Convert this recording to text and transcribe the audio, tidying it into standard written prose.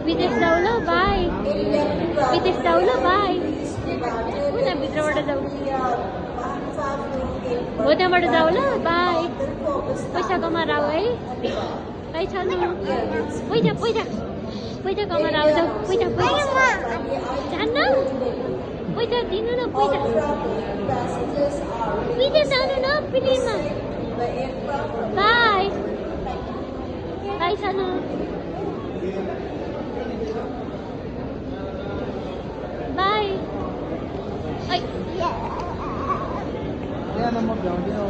विदेश जाऊ ल बाई विदेश जाऊ ल बाई कुन भित्रबाट जाऊ हो त्यहाँबाट जाऊ ल बाई पैसा कमाएर आऊ है पैसा पैसा पैसा पैसा कमाएर आऊ जाऊ पैसा पैसा जान्न पैसा दिनु न पैसा विदेश जानु न प्लेनमा बाई बाई सानो by Ya, no me pregunté, no,